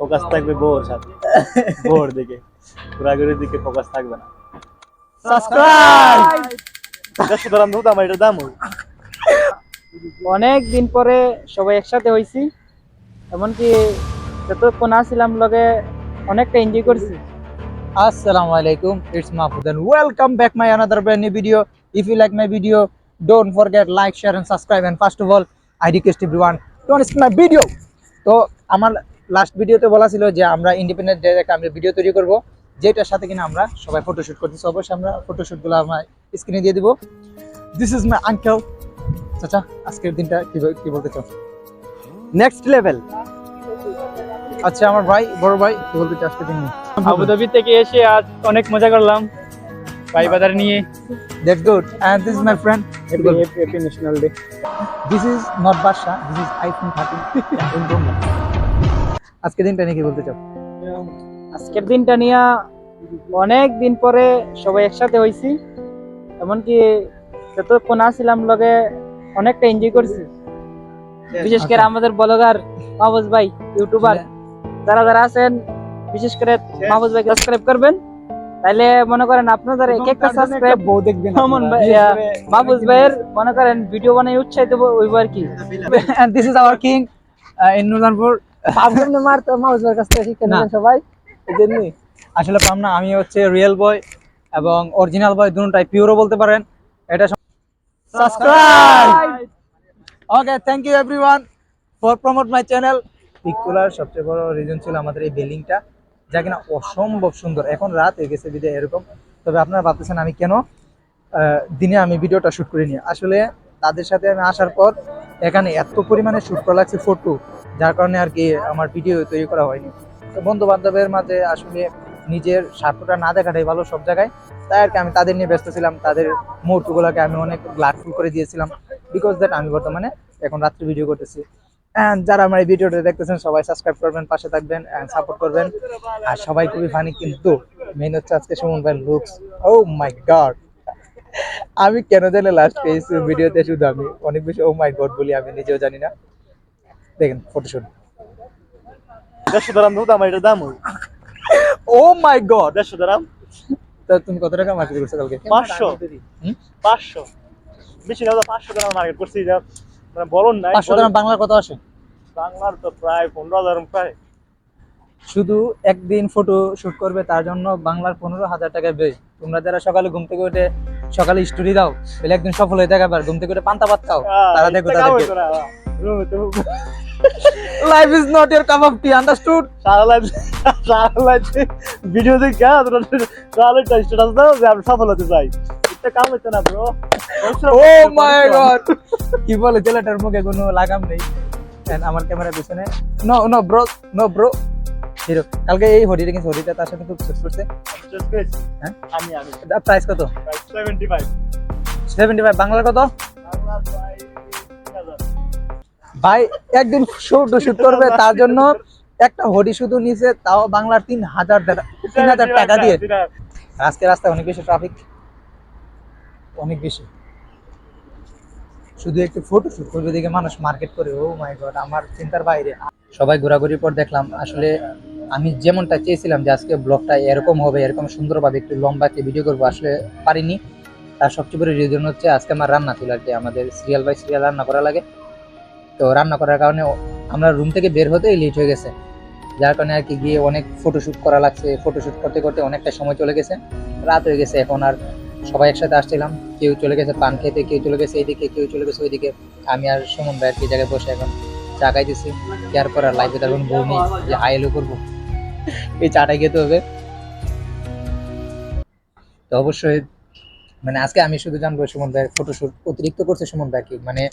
Focus থাকবে বউর সাথে, বউর দিকে, ঘোরাঘুরির দিকে ফোকাস থাকবে না। সাবস্ক্রাইব 150 গ্রাম দুধ আমার এটার দাম হবে। অনেক দিন পরে সবাই একসাথে হইছি, এমনকি যতক্ষণ আসছিলাম লগে অনেকটা এনজয় করছি। Assalamu alaikum, it's Mahfoud and welcome back my another brand new video. If you like my video, don't forget like, share and subscribe, and first of all I request everyone don't skip my video. তো আমার last ভিডিওতে বলা ছিল যে আমরা independent day একটা আমরা video তৈরি করব, যেটার সাথে কিনা আমরা সবাই ফটোশুট করতেছি। অবশ্যই আমরা ফটোশুটগুলো আমরা স্ক্রিনে দিয়ে দিব। This is my uncle. চাচা, আজকের দিনটা কি বলতে চাও? Next level. আচ্ছা, আমার ভাই, বড় ভাই, কি বলতে চাও আজকের দিন নিয়ে? আবুধাবি থেকে এসে আজ অনেক মজা করলাম ভাই বাজার নিয়ে। That's good. And this is my friend. Happy national day. This is not Basha. This is iPhone 13 in Bongo. আজকে দিনটা নিয়ে কি বলতে চাও? আজকের দিনটা নিয়ে অনেক দিন পরে সবাই একসাথে হইছি, এমনকি যতক্ষণ আসছিলাম লগে অনেকটা এনজয় করছি। বিশেষ করে আমাদের ব্লগার মাহফুজ ভাই, ইউটিউবার যারা যারা আছেন, বিশেষ করে মাহফুজ ভাই সাবস্ক্রাইব করবেন, তাইলে মনে করেন আপনাদের এক একটা সাবস্ক্রাইব বউ দেখবেন। মাহফুজ ভাইয়ের মনে করেন ভিডিও বানাই উৎসাহিত হইব আর কি। And this is our king in Nuzanpur. আপনি মারতে মাহফুজ ভাইয়ের কাছ থেকে শিখে নেবেন সবাই, এজন্যই। আসলে পামনা আমি হচ্ছে রিয়েল বয় এবং অরিজিনাল বয়, দুটোটাই পিওরও বলতে পারেন। এটা subscribe. Okay, thank you everyone for promote my channel. Pic তোলার সবচেয়ে বড় রিজন ছিল আমাদের এই বিল্ডিংটা, যা কিনা অসম্ভব সুন্দর। এখন রাত হয়ে গেছে বিদায় এরকম। তবে আপনারা ভাবতেছেন আমি কেন দিনে আমি ভিডিওটা শ্যুট করে নিই। আসলে তাদের সাথে আমি আসার পর এখানে এত পরিমাণে শ্যুট করা লাগছে ফটো, যার কারণে আর কি আমার ভিডিও তৈরি করা হয়নি। তো বন্ধু বান্ধবের মাঝে আসলে নিজের স্বার্থটা না দেখাটাই ভালো সব জায়গায়। তাই আর কি আমি তাদের নিয়ে ব্যস্ত ছিলাম, তাদের মুহূর্তগুলোকে আমি অনেক গ্লাডফুল করে দিয়েছিলাম। বিকজ দ্যাট আমি বর্তমানে এখন রাত্রে ভিডিও করতেছি। অ্যান্ড যারা আমার এই ভিডিওটা দেখতেছেন সবাই সাবস্ক্রাইব করবেন, পাশে থাকবেন অ্যান্ড সাপোর্ট করবেন। আর সবাই খুবই ফানি, কিন্তু মেইন হচ্ছে আজকে সুমন ভাই লুকস, ও মাই গড। আমি কেন জানি লাস্ট পেয়েছি ভিডিওতে শুধু আমি অনেক বেশি ও মাই গড বলি, আমি নিজেও জানি না। দেখেন ফটোশুট। 150 গ্রাম দুধ আমার এটার দাম হবে। ও মাই গড। 150 গ্রাম। তা তুমি কত টাকা মার্কেট করছো কালকে? 500। 500 বেশি না, 500 গ্রাম মার্কেট করছি। যা মানে বলুন না, 500 গ্রাম বাংলার কত আসে? বাংলার তো প্রায় 15,000 প্রায়। শুধু একদিন ফটো শুট করবে তার জন্য বাংলার 15,000 টাকা ব্যয়। তোমরা যারা সকালে ঘুম থেকে উঠে সকালে স্টোরি দাও, তাহলে একদিন সফল হয়ে থাকে। আবার ঘুম থেকে উঠে পান্তা ভাত খাও, তারা দেখো তাদেরকে। Life is not your cup of tea, understood? সারা লাইফ ভিডিও দেখে তাহলে স্ট্যাটাস দাও যে আমি সফল হতে চাই। এটা কাম হচ্ছে না ব্রো। ও মাই গড, কি বলে ছেলেটার মুখে কোনো লাগাম নেই। And আমার ক্যামেরা পিছনে no no bro, no bro hero. কালকে এই হরিটা কিন্তু হরিটা তার সাথে খুব সুট করছে। হ্যাঁ, আমি প্রাইস কত? 75। 75 বাংলার কত? বাংলার প্রায় 3000। ভাই একদিন শুট করবে তার জন্য একটা হরি শুধু নিচে, তাও বাংলার 3,000 টাকা দিয়ে। আজকে রাস্তায় অনেক বেশি ট্রাফিক, অনেক বেশি। শুধু একটু ফটো শুট করবে দেখে মানুষ মার্কেট করে। ও মাই গড, আমার চিন্তার বাইরে। সবাই ঘোরাঘুরির পর দেখলাম আসলে আমি যেমনটা চেয়েছিলাম যে আজকে ব্লগটা এরকম হবে, এরকম সুন্দরভাবে একটু লম্বা একটি ভিডিও করবো, আসলে পারিনি। তার সবচেয়ে বড় রিজন হচ্ছে আজকে আমার রান্না ছিল আর কি। আমাদের সিরিয়াল বাই সিরিয়াল রান্না করা লাগে। তো রান্না করার কারণে আমরা রুম থেকে বের হতেই লেট হয়ে গেছে, যার কারণে আর কি গিয়ে অনেক ফটোশ্যুট করা লাগছে। ফটোশ্যুট করতে করতে অনেকটা সময় চলে গেছে, রাত হয়ে গেছে। এখন আর সবাই একসাথে আসছিলাম, কেউ চলে গেছে পান খেতে, কেউ চলে গেছে এইদিকে, কেউ চলে গেছে ওইদিকে। আমি আর সুমন ভাই আর কি জায়গায় বসে এখন চা খাইতেছি। কেয়ার করার লাইফে তার কোনো বউ নেই যে হাই এলো করবো, এই চাটাই খেতে হবে। তো অবশ্যই মানে আজকে আমি শুধু জানবো সুমন ভাই ফটোশ্যুট অতিরিক্ত করছে সুমন ভাই, কি মানে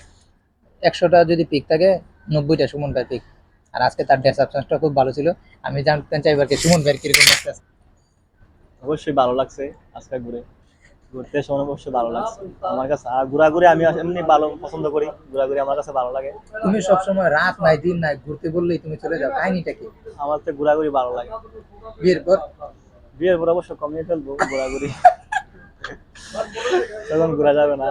100টা যদি পিক থাকে 90টা সুমন ভাই পিক। আর আজকে তার ড্রেস আপসেন্সটা খুব ভালো ছিল। আমি জানতে চাইবো আর কি সুমন ভাই কিরকম লাগছে। অবশ্যই ভালো লাগছে। আজকে ঘুরতে সময় অবশ্যই ভালো লাগছে আমার কাছে। আর ঘোরাঘুরি আমি এমনি ভালো পছন্দ করি, ঘোরাঘুরি আমার কাছে ভালো লাগে। তুমি সবসময় রাত নাই দিন নাই ঘুরতে বললেই তুমি চলে যাও, কাহিনীটা কি? আমার তো ঘোরাঘুরি ভালো লাগে। বিয়ের পর অবশ্য কমিয়ে ফেলবো ঘোরাঘুরি। তখন ঘোরা যাবে না,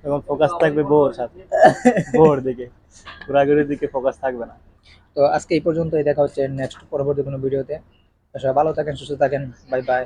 তখন ফোকাস থাকবে বউর সাথে, বউর দিকে, ঘোরাঘুরির দিকে ফোকাস থাকবে না। তো তো আজকে এই পর্যন্তই, দেখা হচ্ছে নেক্সট পরবর্তী কোনো ভিডিওতে। সবাই ভালো থাকেন, সুস্থ থাকেন, বাই বাই।